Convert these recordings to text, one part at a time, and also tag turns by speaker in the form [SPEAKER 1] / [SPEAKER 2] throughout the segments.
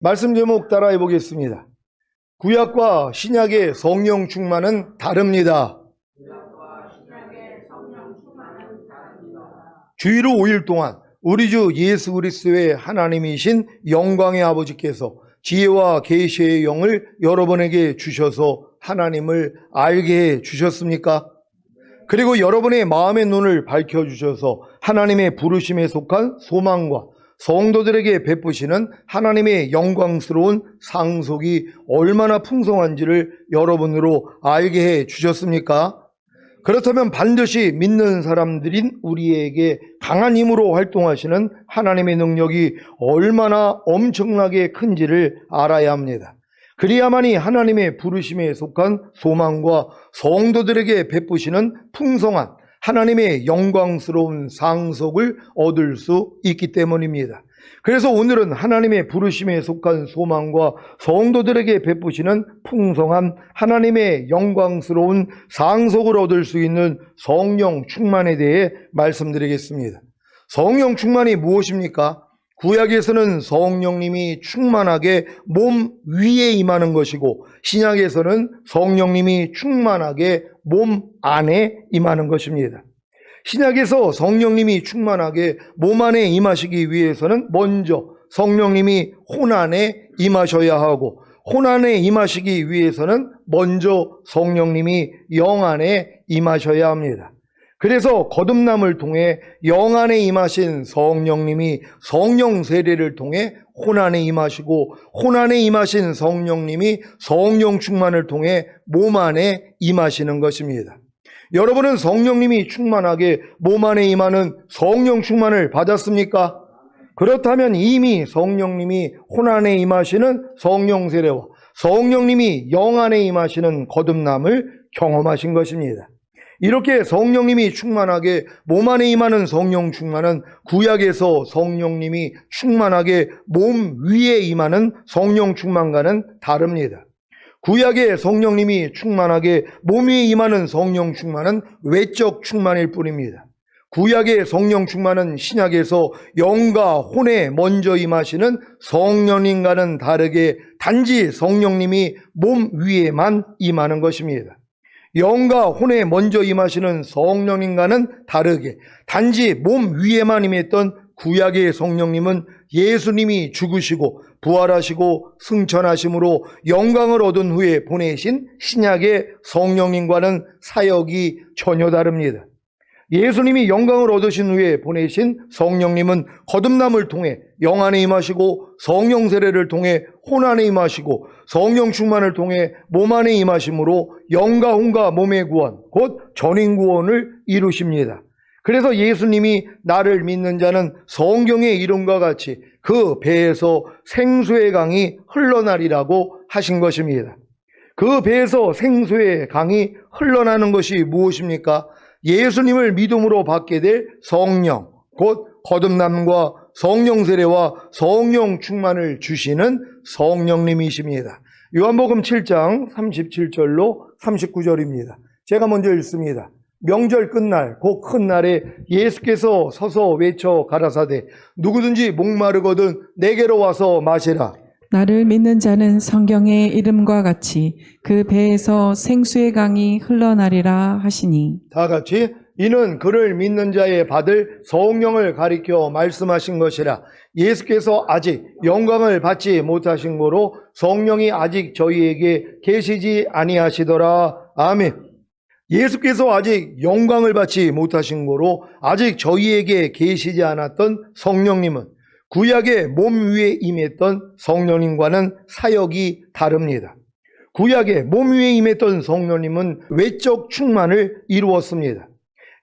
[SPEAKER 1] 말씀 제목 따라해 보겠습니다. 구약과 신약의 성령 충만은 다릅니다. 주일로 5일 동안 우리 주 예수 그리스도의 하나님이신 영광의 아버지께서 지혜와 계시의 영을 여러분에게 주셔서 하나님을 알게 해 주셨습니까? 그리고 여러분의 마음의 눈을 밝혀주셔서 하나님의 부르심에 속한 소망과 성도들에게 베푸시는 하나님의 영광스러운 상속이 얼마나 풍성한지를 여러분으로 알게 해 주셨습니까? 그렇다면 반드시 믿는 사람들인 우리에게 강한 힘으로 활동하시는 하나님의 능력이 얼마나 엄청나게 큰지를 알아야 합니다. 그리야만이 하나님의 부르심에 속한 소망과 성도들에게 베푸시는 풍성한 하나님의 영광스러운 상속을 얻을 수 있기 때문입니다. 그래서 오늘은 하나님의 부르심에 속한 소망과 성도들에게 베푸시는 풍성한 하나님의 영광스러운 상속을 얻을 수 있는 성령 충만에 대해 말씀드리겠습니다. 성령 충만이 무엇입니까? 구약에서는 성령님이 충만하게 몸 위에 임하는 것이고 신약에서는 성령님이 충만하게 몸 안에 임하는 것입니다. 신약에서 성령님이 충만하게 몸 안에 임하시기 위해서는 먼저 성령님이 혼 안에 임하셔야 하고 혼 안에 임하시기 위해서는 먼저 성령님이 영 안에 임하셔야 합니다. 그래서 거듭남을 통해 영 안에 임하신 성령님이 성령 세례를 통해 혼 안에 임하시고 혼 안에 임하신 성령님이 성령 충만을 통해 몸 안에 임하시는 것입니다. 여러분은 성령님이 충만하게 몸 안에 임하는 성령 충만을 받았습니까? 그렇다면 이미 성령님이 혼 안에 임하시는 성령 세례와 성령님이 영 안에 임하시는 거듭남을 경험하신 것입니다. 이렇게 성령님이 충만하게 몸 안에 임하는 성령 충만은 구약에서 성령님이 충만하게 몸 위에 임하는 성령 충만과는 다릅니다. 구약의 성령님이 충만하게 몸 위에 임하는 성령 충만은 외적 충만일 뿐입니다. 구약의 성령 충만은 신약에서 영과 혼에 먼저 임하시는 성령님과는 다르게 단지 성령님이 몸 위에만 임하는 것입니다. 영과 혼에 먼저 임하시는 성령님과는 다르게 단지 몸 위에만 임했던 구약의 성령님은 예수님이 죽으시고 부활하시고 승천하심으로 영광을 얻은 후에 보내신 신약의 성령님과는 사역이 전혀 다릅니다. 예수님이 영광을 얻으신 후에 보내신 성령님은 거듭남을 통해 영 안에 임하시고 성령 세례를 통해 혼 안에 임하시고 성령 충만을 통해 몸 안에 임하심으로 영과 혼과 몸의 구원, 곧 전인 구원을 이루십니다. 그래서 예수님이 나를 믿는 자는 성경의 이름과 같이 그 배에서 생수의 강이 흘러나리라고 하신 것입니다. 그 배에서 생수의 강이 흘러나는 것이 무엇입니까? 예수님을 믿음으로 받게 될 성령, 곧 거듭남과 성령 세례와 성령 충만을 주시는 성령님이십니다. 요한복음 7장 37절로 39절입니다. 제가 먼저 읽습니다. 명절 끝날 곧 큰 날에 예수께서 서서 외쳐 가라사대 누구든지 목마르거든 내게로 와서 마시라.
[SPEAKER 2] 나를 믿는 자는 성경의 이름과 같이 그 배에서 생수의 강이 흘러나리라 하시니.
[SPEAKER 1] 다 같이 이는 그를 믿는 자의 받을 성령을 가리켜 말씀하신 것이라. 예수께서 아직 영광을 받지 못하신 거로 성령이 아직 저희에게 계시지 아니하시더라. 아멘. 예수께서 아직 영광을 받지 못하신 거로 아직 저희에게 계시지 않았던 성령님은 구약의 몸 위에 임했던 성령님과는 사역이 다릅니다. 구약의 몸 위에 임했던 성령님은 외적 충만을 이루었습니다.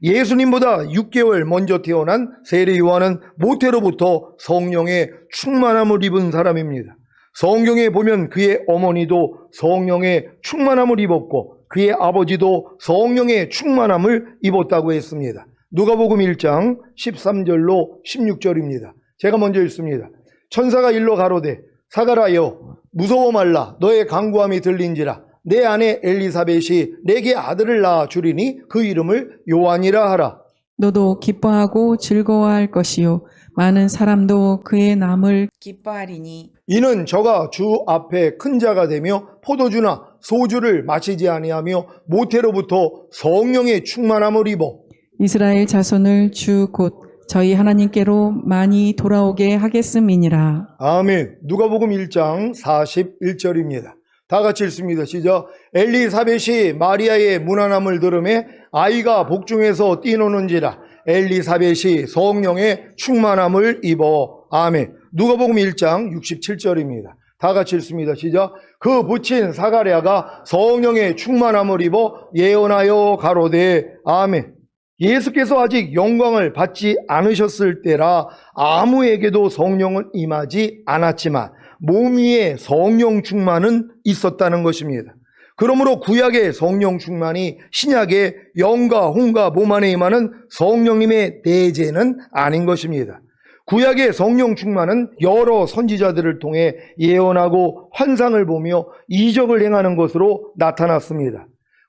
[SPEAKER 1] 예수님보다 6개월 먼저 태어난 세례 요한은 모태로부터 성령의 충만함을 입은 사람입니다. 성경에 보면 그의 어머니도 성령의 충만함을 입었고 그의 아버지도 성령의 충만함을 입었다고 했습니다. 누가복음 1장 13절로 16절입니다. 제가 먼저 읽습니다. 천사가 일러 가로되 사가라여 무서워 말라. 너의 간구함이 들린지라. 내 아내 엘리사벳이 내게 아들을 낳아 주리니 그 이름을 요한이라 하라.
[SPEAKER 2] 너도 기뻐하고 즐거워할 것이요 많은 사람도 그의 남을 기뻐하리니
[SPEAKER 1] 이는 저가 주 앞에 큰 자가 되며 포도주나 소주를 마시지 아니하며 모태로부터 성령의 충만함을 입어
[SPEAKER 2] 이스라엘 자손을 주 곧 저희 하나님께로 많이 돌아오게 하겠음이니라.
[SPEAKER 1] 아멘. 누가복음 1장 41절입니다. 다 같이 읽습니다. 시작. 엘리사벳이 마리아의 문안함을 들으매 아이가 복중에서 뛰노는지라 엘리사벳이 성령의 충만함을 입어. 아멘. 누가복음 1장 67절입니다. 다 같이 읽습니다. 시작. 그 부친 사가랴가 성령의 충만함을 입어 예언하여 가로되. 아멘. 예수께서 아직 영광을 받지 않으셨을 때라 아무에게도 성령은 임하지 않았지만 몸 위에 성령 충만은 있었다는 것입니다. 그러므로 구약의 성령 충만이 신약의 영과 혼과 몸 안에 임하는 성령님의 내재는 아닌 것입니다. 구약의 성령 충만은 여러 선지자들을 통해 예언하고 환상을 보며 이적을 행하는 것으로 나타났습니다.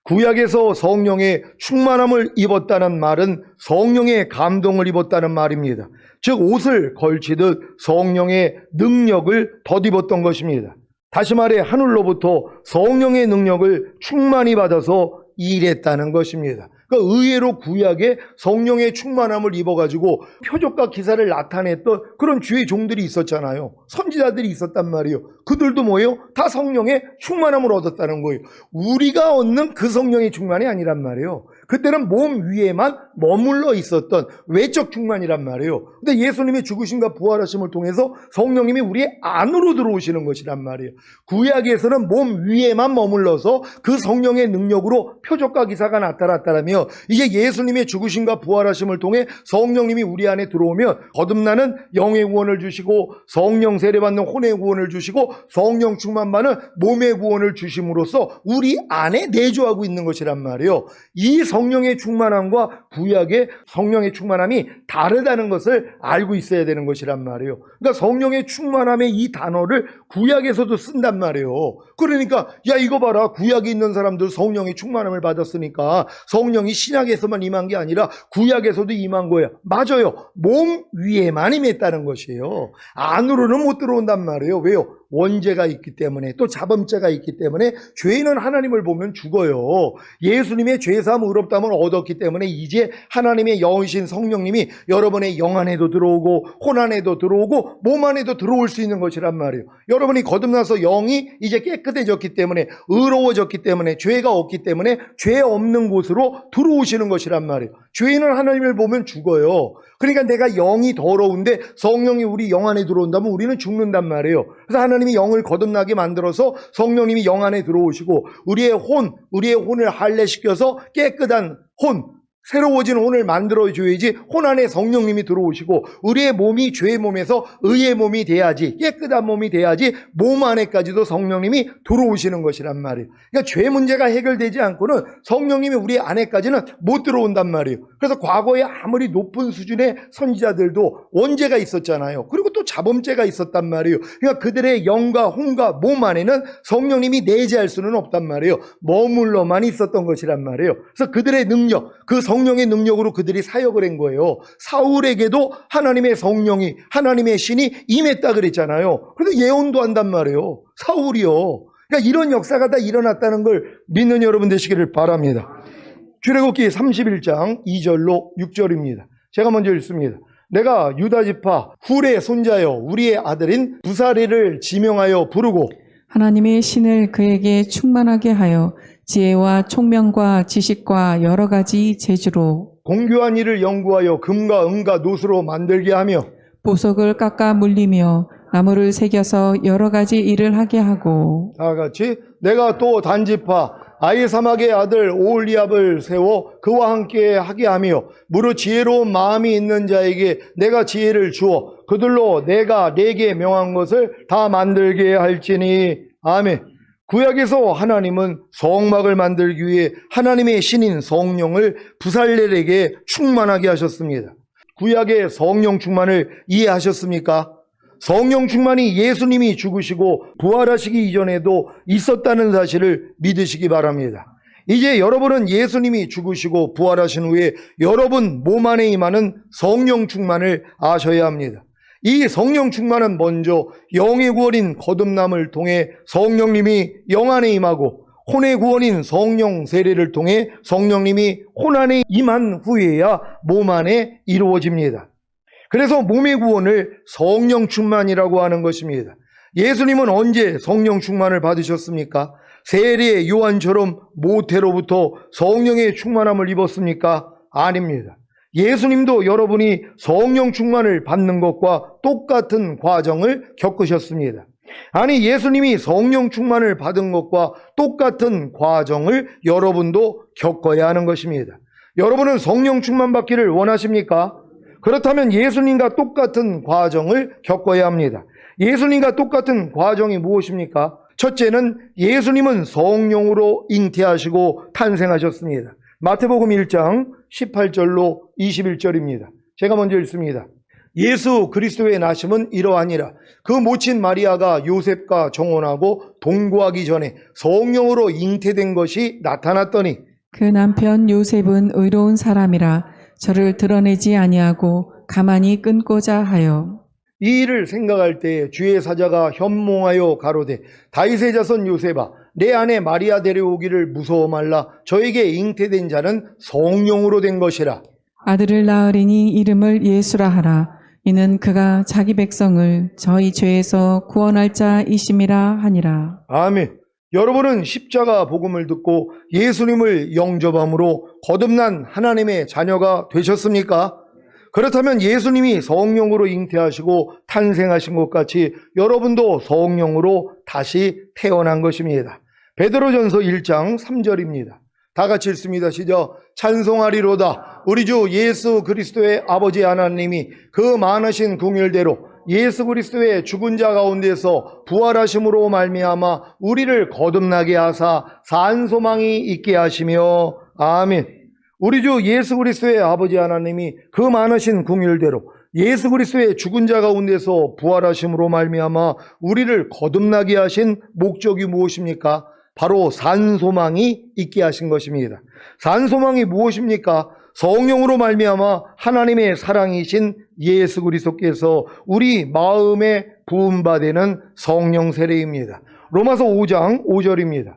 [SPEAKER 1] 구약에서 성령의 충만함을 입었다는 말은 성령의 감동을 입었다는 말입니다. 즉 옷을 걸치듯 성령의 능력을 덧입었던 것입니다. 다시 말해 하늘로부터 성령의 능력을 충만히 받아서 일했다는 것입니다. 그러니까 의외로 구약에 성령의 충만함을 입어가지고 표적과 기사를 나타냈던 그런 주의 종들이 있었잖아요. 선지자들이 있었단 말이에요. 그들도 뭐예요? 다 성령의 충만함을 얻었다는 거예요. 우리가 얻는 그 성령의 충만이 아니란 말이에요. 그때는 몸 위에만 머물러 있었던 외적 충만이란 말이에요. 근데 예수님의 죽으심과 부활하심을 통해서 성령님이 우리 안으로 들어오시는 것이란 말이에요. 구약에서는 몸 위에만 머물러서 그 성령의 능력으로 표적과 기사가 나타났다라며 이제 예수님의 죽으심과 부활하심을 통해 성령님이 우리 안에 들어오면 거듭나는 영의 구원을 주시고 성령 세례받는 혼의 구원을 주시고 성령 충만받는 몸의 구원을 주심으로써 우리 안에 내주하고 있는 것이란 말이에요. 이 성령의 충만함과 구약의 성령의 충만함이 다르다는 것을 알고 있어야 되는 것이란 말이에요. 그러니까 성령의 충만함의 이 단어를 구약에서도 쓴단 말이에요. 그러니까 야 이거 봐라, 구약에 있는 사람들 성령의 충만함을 받았으니까 성령이 신약에서만 임한 게 아니라 구약에서도 임한 거예요. 맞아요. 몸 위에만 임했다는 것이에요. 안으로는 못 들어온단 말이에요. 왜요? 원죄가 있기 때문에, 또 자범죄가 있기 때문에 죄인은 하나님을 보면 죽어요. 예수님의 죄사함 의롭다함을 얻었기 때문에 이제 하나님의 영이신 성령님이 여러분의 영 안에도 들어오고 혼 안에도 들어오고 몸 안에도 들어올 수 있는 것이란 말이에요. 여러분이 거듭나서 영이 이제 깨끗해졌기 때문에, 의로워졌기 때문에, 죄가 없기 때문에 죄 없는 곳으로 들어오시는 것이란 말이에요. 죄인은 하나님을 보면 죽어요. 그러니까 내가 영이 더러운데 성령이 우리 영 안에 들어온다면 우리는 죽는단 말이에요. 그래서 하나님이 영을 거듭나게 만들어서 성령님이 영 안에 들어오시고 우리의 혼을 할례시켜서 깨끗한 혼, 새로워진 혼을 만들어줘야지 혼 안에 성령님이 들어오시고 우리의 몸이 죄의 몸에서 의의 몸이 돼야지, 깨끗한 몸이 돼야지 몸 안에까지도 성령님이 들어오시는 것이란 말이에요. 그러니까 죄 문제가 해결되지 않고는 성령님이 우리 안에까지는 못 들어온단 말이에요. 그래서 과거에 아무리 높은 수준의 선지자들도 원죄가 있었잖아요. 그리고 또 자범죄가 있었단 말이에요. 그러니까 그들의 영과 혼과 몸 안에는 성령님이 내재할 수는 없단 말이에요. 머물러만 있었던 것이란 말이에요. 그래서 그들의 능력, 그 성령의 능력으로 그들이 사역을 한 거예요. 사울에게도 하나님의 성령이, 하나님의 신이 임했다 그랬잖아요. 그래서 예언도 한단 말이에요. 사울이요. 그러니까 이런 역사가 다 일어났다는 걸 믿는 여러분 되시기를 바랍니다. 출애굽기 31장 2절로 6절입니다. 제가 먼저 읽습니다. 내가 유다 지파 훌의 손자여 우리의 아들인 부사리를 지명하여 부르고
[SPEAKER 2] 하나님의 신을 그에게 충만하게 하여 지혜와 총명과 지식과 여러 가지 재주로
[SPEAKER 1] 공교한 일을 연구하여 금과 은과 노수로 만들게 하며
[SPEAKER 2] 보석을 깎아 물리며 나무를 새겨서 여러 가지 일을 하게 하고
[SPEAKER 1] 다 같이 내가 또 단지파 아히사막의 아들 오홀리압을 세워 그와 함께 하게 하며 무릇 지혜로운 마음이 있는 자에게 내가 지혜를 주어 그들로 내가 내게 명한 것을 다 만들게 할지니. 아멘. 구약에서 하나님은 성막을 만들기 위해 하나님의 신인 성령을 부살렐에게 충만하게 하셨습니다. 구약의 성령 충만을 이해하셨습니까? 성령 충만이 예수님이 죽으시고 부활하시기 이전에도 있었다는 사실을 믿으시기 바랍니다. 이제 여러분은 예수님이 죽으시고 부활하신 후에 여러분 몸 안에 임하는 성령 충만을 아셔야 합니다. 이 성령 충만은 먼저 영의 구원인 거듭남을 통해 성령님이 영 안에 임하고 혼의 구원인 성령 세례를 통해 성령님이 혼 안에 임한 후에야 몸 안에 이루어집니다. 그래서 몸의 구원을 성령 충만이라고 하는 것입니다. 예수님은 언제 성령 충만을 받으셨습니까? 세례 요한처럼 모태로부터 성령의 충만함을 입었습니까? 아닙니다. 예수님도 여러분이 성령 충만을 받는 것과 똑같은 과정을 겪으셨습니다. 아니, 예수님이 성령 충만을 받은 것과 똑같은 과정을 여러분도 겪어야 하는 것입니다. 여러분은 성령 충만 받기를 원하십니까? 그렇다면 예수님과 똑같은 과정을 겪어야 합니다. 예수님과 똑같은 과정이 무엇입니까? 첫째는 예수님은 성령으로 잉태하시고 탄생하셨습니다. 마태복음 1장 18절로 21절입니다. 제가 먼저 읽습니다. 예수 그리스도의 나심은 이러하니라. 그 모친 마리아가 요셉과 정혼하고 동거하기 전에 성령으로 잉태된 것이 나타났더니
[SPEAKER 2] 그 남편 요셉은 의로운 사람이라 저를 드러내지 아니하고 가만히 끊고자 하여.
[SPEAKER 1] 이 일을 생각할 때에 주의 사자가 현몽하여 가로되 다윗의 자손 요셉아 내 아내 마리아 데려오기를 무서워 말라. 저에게 잉태된 자는 성령으로 된 것이라.
[SPEAKER 2] 아들을 낳으리니 이름을 예수라 하라. 이는 그가 자기 백성을 저희 죄에서 구원할 자이심이라 하니라.
[SPEAKER 1] 아멘. 여러분은 십자가 복음을 듣고 예수님을 영접함으로 거듭난 하나님의 자녀가 되셨습니까? 그렇다면 예수님이 성령으로 잉태하시고 탄생하신 것 같이 여러분도 성령으로 다시 태어난 것입니다. 베드로전서 1장 3절입니다. 다 같이 읽습니다. 시작. 찬송하리로다. 우리 주 예수 그리스도의 아버지 하나님이 그 많으신 긍휼대로 예수 그리스도의 죽은 자 가운데서 부활하심으로 말미암아 우리를 거듭나게 하사 산 소망이 있게 하시며 아멘. 우리 주 예수 그리스도의 아버지 하나님이 그 많으신 긍휼대로 예수 그리스도의 죽은 자 가운데서 부활하심으로 말미암아 우리를 거듭나게 하신 목적이 무엇입니까? 바로 산 소망이 있게 하신 것입니다. 산 소망이 무엇입니까? 성령으로 말미암아 하나님의 사랑이신 예수 그리스도께서 우리 마음에 부음받는 성령 세례입니다. 로마서 5장 5절입니다.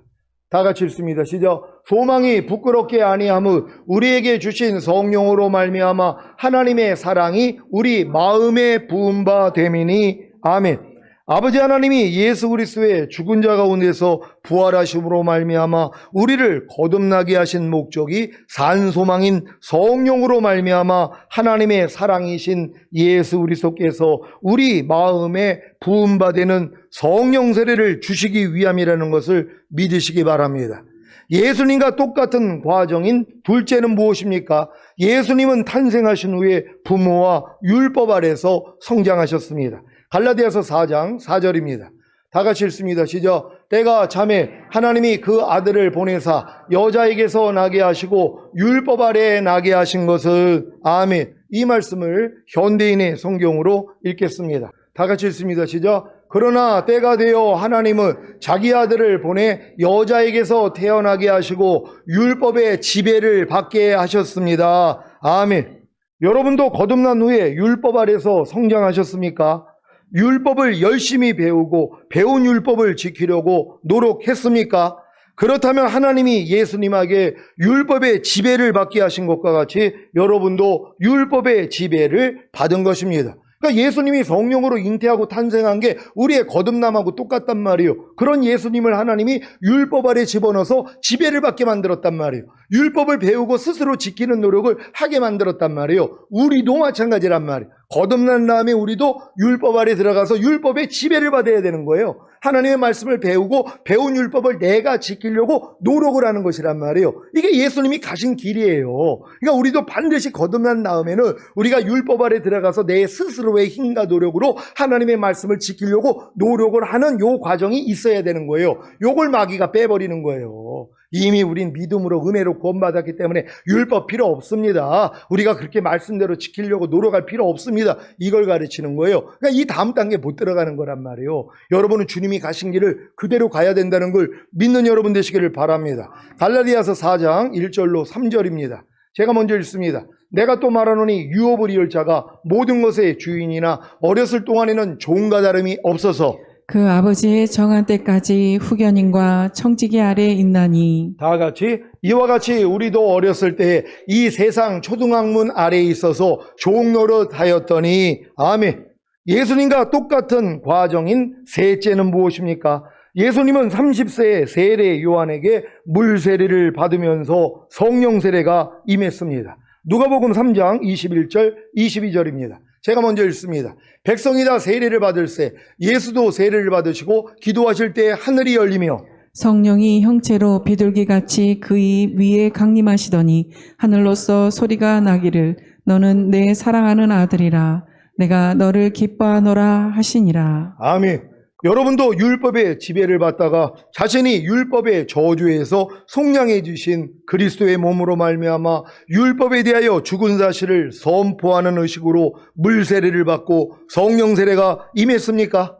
[SPEAKER 1] 다 같이 읽습니다. 시작. 소망이 부끄럽게 아니함은 우리에게 주신 성령으로 말미암아 하나님의 사랑이 우리 마음에 부음바 됨이니 아멘. 아버지 하나님이 예수 그리스도의 죽은 자 가운데서 부활하심으로 말미암아 우리를 거듭나게 하신 목적이 산 소망인 성령으로 말미암아 하나님의 사랑이신 예수 그리스도께서 우리 마음에 부음받는 성령 세례를 주시기 위함이라는 것을 믿으시기 바랍니다. 예수님과 똑같은 과정인 둘째는 무엇입니까? 예수님은 탄생하신 후에 부모와 율법 아래서 성장하셨습니다. 갈라디아서 4장 4절입니다. 다 같이 읽습니다. 시작. 때가 참에 하나님이 그 아들을 보내사 여자에게서 나게 하시고 율법 아래에 나게 하신 것을 아멘. 이 말씀을 현대인의 성경으로 읽겠습니다. 다 같이 읽습니다. 시작. 그러나 때가 되어 하나님은 자기 아들을 보내 여자에게서 태어나게 하시고 율법의 지배를 받게 하셨습니다. 아멘. 여러분도 거듭난 후에 율법 아래서 성장하셨습니까? 율법을 열심히 배우고 배운 율법을 지키려고 노력했습니까? 그렇다면 하나님이 예수님에게 율법의 지배를 받게 하신 것과 같이 여러분도 율법의 지배를 받은 것입니다. 그러니까 예수님이 성령으로 잉태하고 탄생한 게 우리의 거듭남하고 똑같단 말이에요. 그런 예수님을 하나님이 율법 아래 집어넣어서 지배를 받게 만들었단 말이에요. 율법을 배우고 스스로 지키는 노력을 하게 만들었단 말이에요. 우리도 마찬가지란 말이에요. 거듭난 다음에 우리도 율법 아래 들어가서 율법의 지배를 받아야 되는 거예요. 하나님의 말씀을 배우고 배운 율법을 내가 지키려고 노력을 하는 것이란 말이에요. 이게 예수님이 가신 길이에요. 그러니까 우리도 반드시 거듭난 다음에는 우리가 율법 아래 들어가서 내 스스로의 힘과 노력으로 하나님의 말씀을 지키려고 노력을 하는 요 과정이 있어야 되는 거예요. 요걸 마귀가 빼버리는 거예요. 이미 우린 믿음으로 은혜로 구원받았기 때문에 율법 필요 없습니다. 우리가 그렇게 말씀대로 지키려고 노력할 필요 없습니다. 이걸 가르치는 거예요. 그러니까 이 다음 단계 못 들어가는 거란 말이에요. 여러분은 주님이 가신 길을 그대로 가야 된다는 걸 믿는 여러분 되시기를 바랍니다. 갈라디아서 4장 1절로 3절입니다. 제가 먼저 읽습니다. 내가 또 말하노니 유업을 이을 자가 모든 것의 주인이나 어렸을 동안에는 종과 다름이 없어서
[SPEAKER 2] 그 아버지의 정한 때까지 후견인과 청지기 아래에 있나니
[SPEAKER 1] 다 같이 이와 같이 우리도 어렸을 때 이 세상 초등학문 아래에 있어서 종노릇 하였더니 아멘. 예수님과 똑같은 과정인 셋째는 무엇입니까? 예수님은 30세에 세례 요한에게 물 세례를 받으면서 성령 세례가 임했습니다. 누가복음 3장 21절 22절입니다. 제가 먼저 읽습니다. 백성이 다 세례를 받을세 예수도 세례를 받으시고 기도하실 때 하늘이 열리며
[SPEAKER 2] 성령이 형체로 비둘기같이 그의 위에 강림하시더니 하늘로서 소리가 나기를 너는 내 사랑하는 아들이라 내가 너를 기뻐하노라 하시니라.
[SPEAKER 1] 아멘. 여러분도 율법의 지배를 받다가 자신이 율법의 저주에서 속량해 주신 그리스도의 몸으로 말미암아 율법에 대하여 죽은 사실을 선포하는 의식으로 물 세례를 받고 성령 세례가 임했습니까?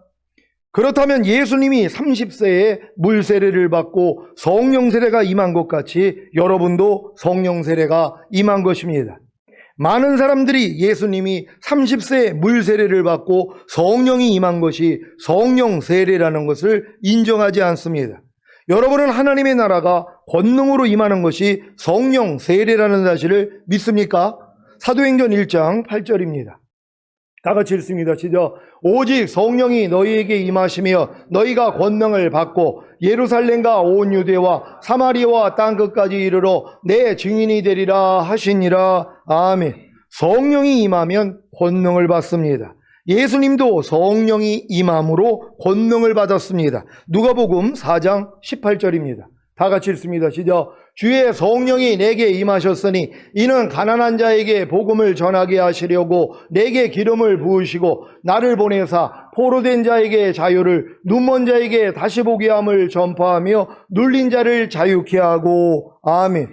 [SPEAKER 1] 그렇다면 예수님이 30세에 물 세례를 받고 성령 세례가 임한 것 같이 여러분도 성령 세례가 임한 것입니다. 많은 사람들이 예수님이 30세에 물 세례를 받고 성령이 임한 것이 성령 세례라는 것을 인정하지 않습니다. 여러분은 하나님의 나라가 권능으로 임하는 것이 성령 세례라는 사실을 믿습니까? 사도행전 1장 8절입니다. 다 같이 읽습니다. 시작. 오직 성령이 너희에게 임하시며 너희가 권능을 받고 예루살렘과 온 유대와 사마리아와 땅끝까지 이르러 내 증인이 되리라 하시니라. 아멘. 성령이 임하면 권능을 받습니다. 예수님도 성령이 임함으로 권능을 받았습니다. 누가복음 4장 18절입니다. 다 같이 읽습니다. 시작. 주의 성령이 내게 임하셨으니 이는 가난한 자에게 복음을 전하게 하시려고 내게 기름을 부으시고 나를 보내사 포로된 자에게 자유를 눈먼 자에게 다시 보게 함을 전파하며 눌린 자를 자유케 하고 아멘.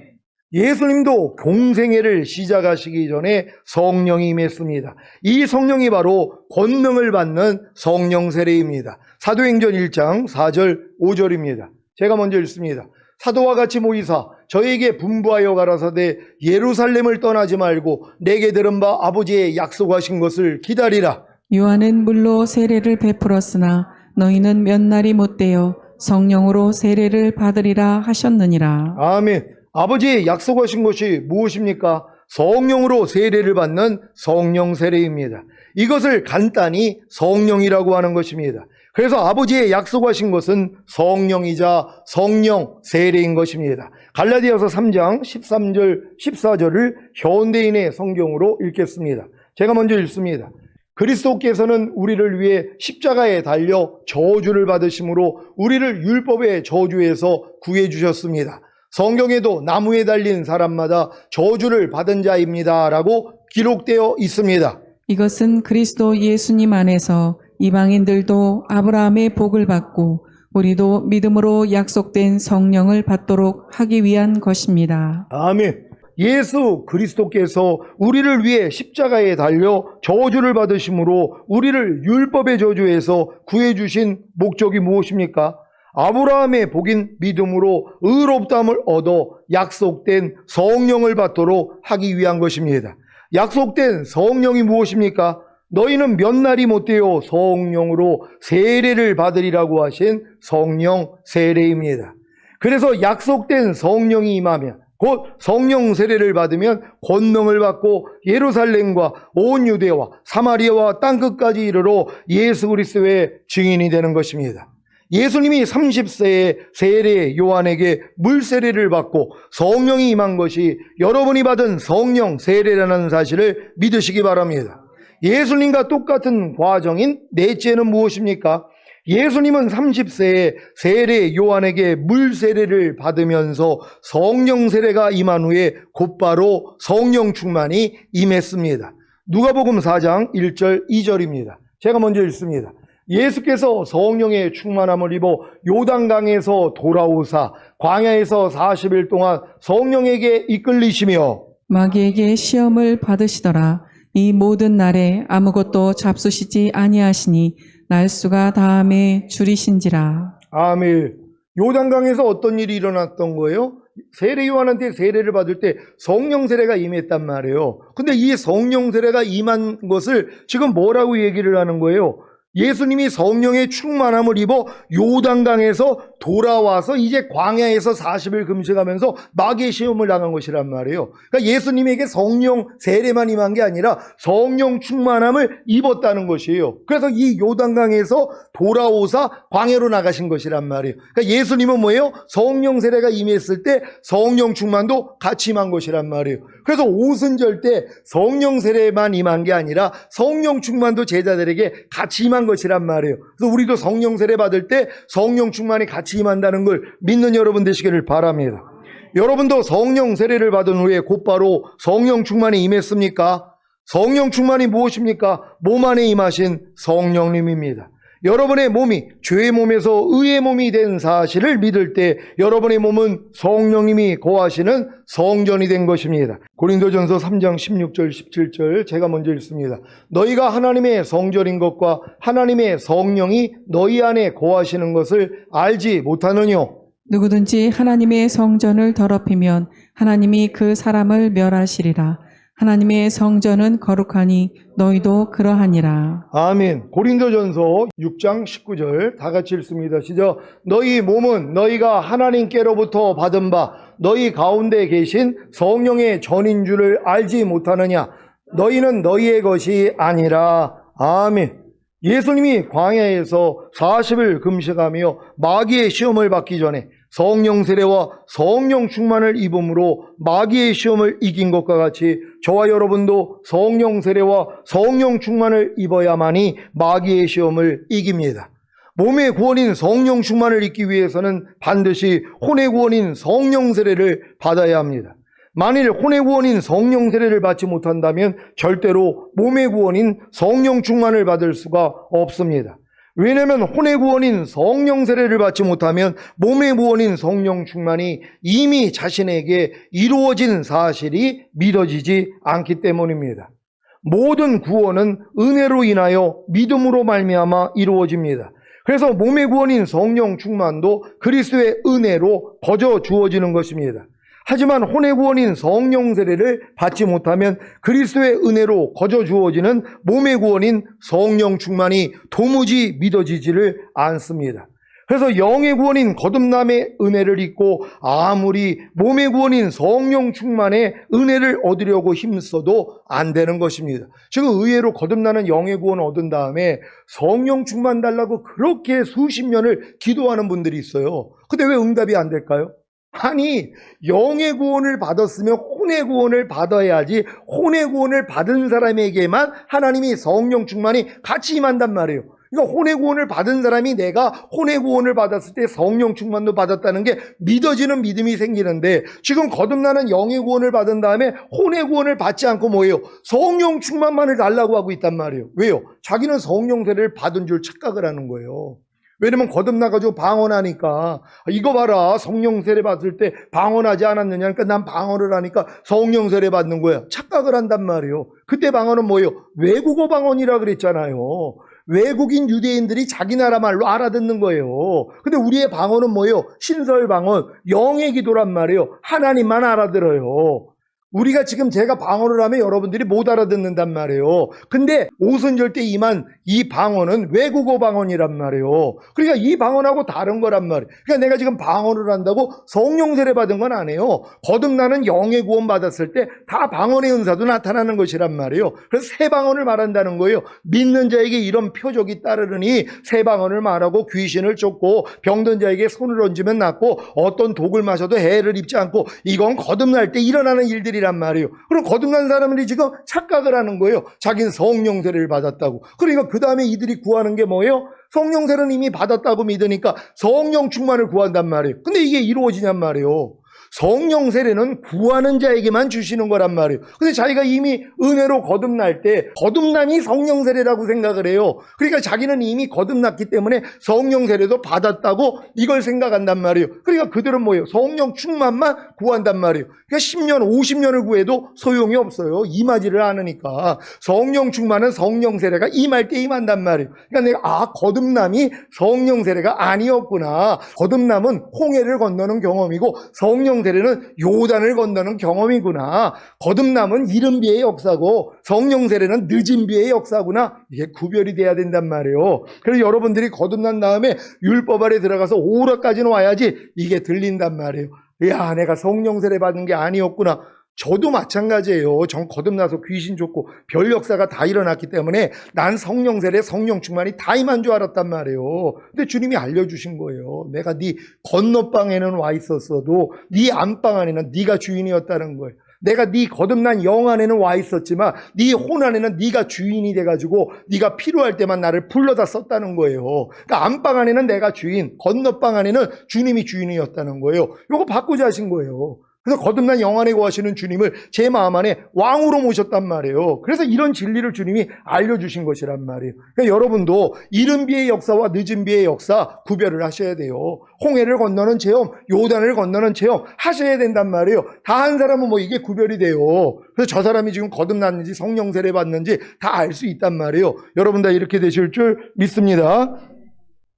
[SPEAKER 1] 예수님도 공생애를 시작하시기 전에 성령이 임했습니다. 이 성령이 바로 권능을 받는 성령 세례입니다. 사도행전 1장 4절 5절입니다. 제가 먼저 읽습니다. 사도와 같이 모이사 저에게 분부하여 가라사대 예루살렘을 떠나지 말고 내게 들은 바 아버지의 약속하신 것을 기다리라.
[SPEAKER 2] 요한은 물로 세례를 베풀었으나 너희는 몇 날이 못되어 성령으로 세례를 받으리라 하셨느니라.
[SPEAKER 1] 아멘. 아버지의 약속하신 것이 무엇입니까? 성령으로 세례를 받는 성령 세례입니다. 이것을 간단히 성령이라고 하는 것입니다. 그래서 아버지의 약속하신 것은 성령이자 성령 세례인 것입니다. 갈라디아서 3장 13절 14절을 현대인의 성경으로 읽겠습니다. 제가 먼저 읽습니다. 그리스도께서는 우리를 위해 십자가에 달려 저주를 받으심으로 우리를 율법의 저주에서 구해 주셨습니다. 성경에도 나무에 달린 사람마다 저주를 받은 자입니다 라고 기록되어 있습니다.
[SPEAKER 2] 이것은 그리스도 예수님 안에서 이방인들도 아브라함의 복을 받고 우리도 믿음으로 약속된 성령을 받도록 하기 위한 것입니다.
[SPEAKER 1] 아멘. 예수 그리스도께서 우리를 위해 십자가에 달려 저주를 받으심으로 우리를 율법의 저주에서 구해주신 목적이 무엇입니까? 아브라함의 복인 믿음으로 의롭다함을 얻어 약속된 성령을 받도록 하기 위한 것입니다. 약속된 성령이 무엇입니까? 너희는 몇 날이 못되어 성령으로 세례를 받으리라고 하신 성령 세례입니다. 그래서 약속된 성령이 임하면 곧 성령 세례를 받으면 권능을 받고 예루살렘과 온 유대와 사마리아와 땅끝까지 이르러 예수 그리스도의 증인이 되는 것입니다. 예수님이 30세에 세례 요한에게 물 세례를 받고 성령이 임한 것이 여러분이 받은 성령 세례라는 사실을 믿으시기 바랍니다. 예수님과 똑같은 과정인 넷째는 무엇입니까? 예수님은 30세에 세례 요한에게 물 세례를 받으면서 성령 세례가 임한 후에 곧바로 성령 충만이 임했습니다. 누가복음 4장 1절 2절입니다. 제가 먼저 읽습니다. 예수께서 성령의 충만함을 입어 요단강에서 돌아오사 광야에서 40일 동안 성령에게 이끌리시며
[SPEAKER 2] 마귀에게 시험을 받으시더라. 이 모든 날에 아무것도 잡수시지 아니하시니 날수가 다함에 줄이신지라.
[SPEAKER 1] 아멘. 요단강에서 어떤 일이 일어났던 거예요? 세례 요한한테 세례를 받을 때 성령 세례가 임했단 말이에요. 근데 이 성령 세례가 임한 것을 지금 뭐라고 얘기를 하는 거예요? 예수님이 성령의 충만함을 입어 요단강에서 돌아와서 이제 광야에서 40일 금식하면서 마귀의 시험을 당한 것이란 말이에요. 그러니까 예수님에게 성령 세례만 임한 게 아니라 성령 충만함을 입었다는 것이에요. 그래서 이 요단강에서 돌아오사 광야로 나가신 것이란 말이에요. 그러니까 예수님은 뭐예요? 성령 세례가 임했을 때 성령 충만도 같이 임한 것이란 말이에요. 그래서 오순절 때 성령 세례만 임한 게 아니라 성령 충만도 제자들에게 같이 임한 것이란 말이에요. 그래서 우리도 성령 세례 받을 때 성령 충만이 같이 임한다는 걸 믿는 여러분 되시기를 바랍니다. 여러분도 성령 세례를 받은 후에 곧바로 성령 충만이 임했습니까? 성령 충만이 무엇입니까? 몸 안에 임하신 성령님입니다. 여러분의 몸이 죄의 몸에서 의의 몸이 된 사실을 믿을 때 여러분의 몸은 성령님이 거하시는 성전이 된 것입니다. 고린도전서 3장 16절 17절 제가 먼저 읽습니다. 너희가 하나님의 성전인 것과 하나님의 성령이 너희 안에 거하시는 것을 알지 못하느뇨.
[SPEAKER 2] 누구든지 하나님의 성전을 더럽히면 하나님이 그 사람을 멸하시리라. 하나님의 성전은 거룩하니 너희도 그러하니라.
[SPEAKER 1] 아멘. 고린도전서 6장 19절 다 같이 읽습니다. 시작. 너희 몸은 너희가 하나님께로부터 받은 바 너희 가운데 계신 성령의 전인 줄을 알지 못하느냐. 너희는 너희의 것이 아니라. 아멘. 예수님이 광야에서 40일 금식하며 마귀의 시험을 받기 전에 성령 세례와 성령 충만을 입음으로 마귀의 시험을 이긴 것과 같이 저와 여러분도 성령 세례와 성령 충만을 입어야만이 마귀의 시험을 이깁니다. 몸의 구원인 성령 충만을 입기 위해서는 반드시 혼의 구원인 성령 세례를 받아야 합니다. 만일 혼의 구원인 성령 세례를 받지 못한다면 절대로 몸의 구원인 성령 충만을 받을 수가 없습니다. 왜냐하면 혼의 구원인 성령 세례를 받지 못하면 몸의 구원인 성령 충만이 이미 자신에게 이루어진 사실이 믿어지지 않기 때문입니다. 모든 구원은 은혜로 인하여 믿음으로 말미암아 이루어집니다. 그래서 몸의 구원인 성령 충만도 그리스도의 은혜로 거저 주어지는 것입니다. 하지만 혼의 구원인 성령 세례를 받지 못하면 그리스도의 은혜로 거저 주어지는 몸의 구원인 성령 충만이 도무지 믿어지지를 않습니다. 그래서 영의 구원인 거듭남의 은혜를 입고 아무리 몸의 구원인 성령 충만의 은혜를 얻으려고 힘써도 안 되는 것입니다. 지금 의외로 거듭나는 영의 구원을 얻은 다음에 성령 충만 달라고 그렇게 수십 년을 기도하는 분들이 있어요. 근데 왜 응답이 안 될까요? 아니, 영의 구원을 받았으면 혼의 구원을 받아야지 혼의 구원을 받은 사람에게만 하나님이 성령 충만이 같이 임한단 말이에요. 그러니까 혼의 구원을 받은 사람이 내가 혼의 구원을 받았을 때 성령 충만도 받았다는 게 믿어지는 믿음이 생기는데 지금 거듭나는 영의 구원을 받은 다음에 혼의 구원을 받지 않고 뭐예요? 성령 충만만을 달라고 하고 있단 말이에요. 왜요? 자기는 성령 세례를 받은 줄 착각을 하는 거예요. 왜냐면 거듭나가지고 방언하니까 이거 봐라 성령 세례 받을 때 방언하지 않았느냐 그러니까 난 방언을 하니까 성령 세례 받는 거야. 착각을 한단 말이에요. 그때 방언은 뭐예요? 외국어 방언이라 그랬잖아요. 외국인 유대인들이 자기 나라 말로 알아듣는 거예요. 근데 우리의 방언은 뭐예요? 신설 방언, 영의 기도란 말이에요. 하나님만 알아들어요. 우리가 지금 제가 방언을 하면 여러분들이 못 알아듣는단 말이에요. 근데 오순절 때 임한 이 방언은 외국어 방언이란 말이에요. 그러니까 이 방언하고 다른 거란 말이에요. 그러니까 내가 지금 방언을 한다고 성령 세례 받은 건 아니에요. 거듭나는 영의 구원 받았을 때 다 방언의 은사도 나타나는 것이란 말이에요. 그래서 새 방언을 말한다는 거예요. 믿는 자에게 이런 표적이 따르느니 새 방언을 말하고 귀신을 쫓고 병든 자에게 손을 얹으면 낫고 어떤 독을 마셔도 해를 입지 않고 이건 거듭날 때 일어나는 일들이 란 말이에요. 그럼 거듭난 사람들이 지금 착각을 하는 거예요. 자기는 성령 세례를 받았다고. 그러니까 그 다음에 이들이 구하는 게 뭐예요? 성령 세례는 이미 받았다고 믿으니까 성령 충만을 구한단 말이에요. 근데 이게 이루어지냔 말이에요. 성령 세례는 구하는 자에게만 주시는 거란 말이에요. 근데 자기가 이미 은혜로 거듭날 때 거듭남이 성령 세례라고 생각을 해요. 그러니까 자기는 이미 거듭났기 때문에 성령 세례도 받았다고 이걸 생각한단 말이에요. 그러니까 그들은 뭐예요? 성령 충만만 구한단 말이에요. 그러니까 10년, 50년을 구해도 소용이 없어요. 임하지를 않으니까. 성령 충만은 성령 세례가 임할 때 임한단 말이에요. 그러니까 내가 거듭남이 성령 세례가 아니었구나. 거듭남은 홍해를 건너는 경험이고 성령 세례는 요단을 건너는 경험이구나. 거듭남은 이른 비의 역사고 성령 세례는 늦은 비의 역사구나. 이게 구별이 돼야 된단 말이에요. 그래서 여러분들이 거듭난 다음에 율법 아래 들어가서 오라까지는 와야지 이게 들린단 말이에요. 야, 내가 성령 세례 받은 게 아니었구나. 저도 마찬가지예요. 전 거듭나서 귀신 쫓고 별 역사가 다 일어났기 때문에 난 성령 세례, 성령 충만이 다 임한 줄 알았단 말이에요. 근데 주님이 알려주신 거예요. 내가 네 건너방에는 와 있었어도 네 안방 안에는 네가 주인이었다는 거예요. 내가 네 거듭난 영 안에는 와 있었지만 네 혼 안에는 네가 주인이 돼가지고 네가 필요할 때만 나를 불러다 썼다는 거예요. 그러니까 안방 안에는 내가 주인, 건너방 안에는 주님이 주인이었다는 거예요. 이거 바꾸자 하신 거예요. 그래서 거듭난 영 안에 거하시는 주님을 제 마음 안에 왕으로 모셨단 말이에요. 그래서 이런 진리를 주님이 알려주신 것이란 말이에요. 그러니까 여러분도 이른 비의 역사와 늦은 비의 역사 구별을 하셔야 돼요. 홍해를 건너는 체험, 요단을 건너는 체험 하셔야 된단 말이에요. 다 한 사람은 뭐 이게 구별이 돼요. 그래서 저 사람이 지금 거듭났는지 성령 세례 받는지 다 알 수 있단 말이에요. 여러분 다 이렇게 되실 줄 믿습니다.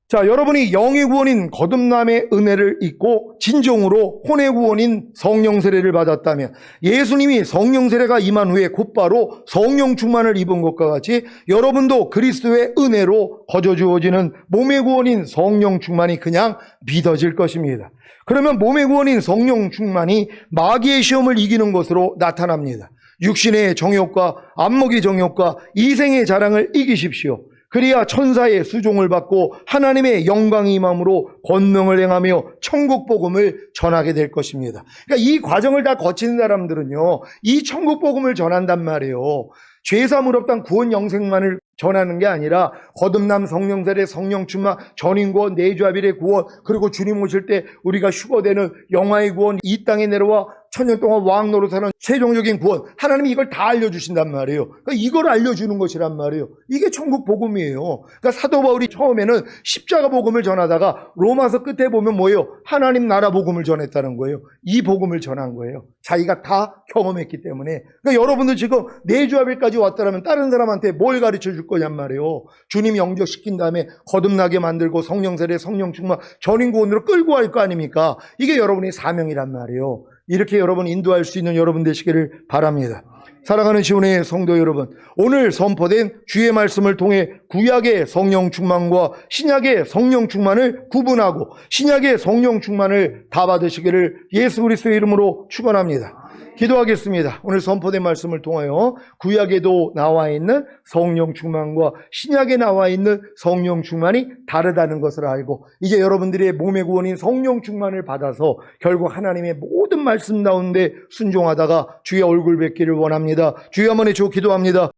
[SPEAKER 1] 자, 여러분이 영의 구원인 거듭남의 은혜를 잊고 진정으로 혼의 구원인 성령 세례를 받았다면 예수님이 성령 세례가 임한 후에 곧바로 성령 충만을 입은 것과 같이 여러분도 그리스도의 은혜로 거저 주어지는 몸의 구원인 성령 충만이 그냥 믿어질 것입니다. 그러면 몸의 구원인 성령 충만이 마귀의 시험을 이기는 것으로 나타납니다. 육신의 정욕과 안목의 정욕과 이생의 자랑을 이기십시오. 그리야 천사의 수종을 받고 하나님의 영광이 임함으로 권능을 행하며 천국 복음을 전하게 될 것입니다. 그러니까 이 과정을 다 거친 사람들은요, 이 천국 복음을 전한단 말이에요. 죄사함을 없단 구원 영생만을 전하는 게 아니라 거듭남, 성령 세례, 성령 충만, 전인구원, 내주합일의 구원, 그리고 주님 오실 때 우리가 휴거되는 영화의 구원, 이 땅에 내려와 천년 동안 왕 노릇하는 최종적인 구원, 하나님이 이걸 다 알려주신단 말이에요. 그러니까 이걸 알려주는 것이란 말이에요. 이게 천국 복음이에요. 그러니까 사도 바울이 처음에는 십자가 복음을 전하다가 로마서 끝에 보면 뭐예요? 하나님 나라 복음을 전했다는 거예요. 이 복음을 전한 거예요. 자기가 다 경험했기 때문에. 그러니까 여러분들 지금 내주합일까지 왔다면 다른 사람한테 뭘 가르쳐 줄 거냔 말이에요. 주님 영접시킨 다음에 거듭나게 만들고 성령 세례, 성령 충만, 전인구원으로 끌고 갈 거 아닙니까? 이게 여러분의 사명이란 말이에요. 이렇게 여러분 인도할 수 있는 여러분 되시기를 바랍니다. 사랑하는 시온의 성도 여러분, 오늘 선포된 주의 말씀을 통해 구약의 성령 충만과 신약의 성령 충만을 구분하고 신약의 성령 충만을 다 받으시기를 예수 그리스도의 이름으로 축원합니다. 기도하겠습니다. 오늘 선포된 말씀을 통하여 구약에도 나와 있는 성령 충만과 신약에 나와 있는 성령 충만이 다르다는 것을 알고 이제 여러분들의 몸의 구원인 성령 충만을 받아서 결국 하나님의 모든 말씀 가운데 순종하다가 주의 얼굴 뵙기를 원합니다. 주여 한번 해주고 기도합니다.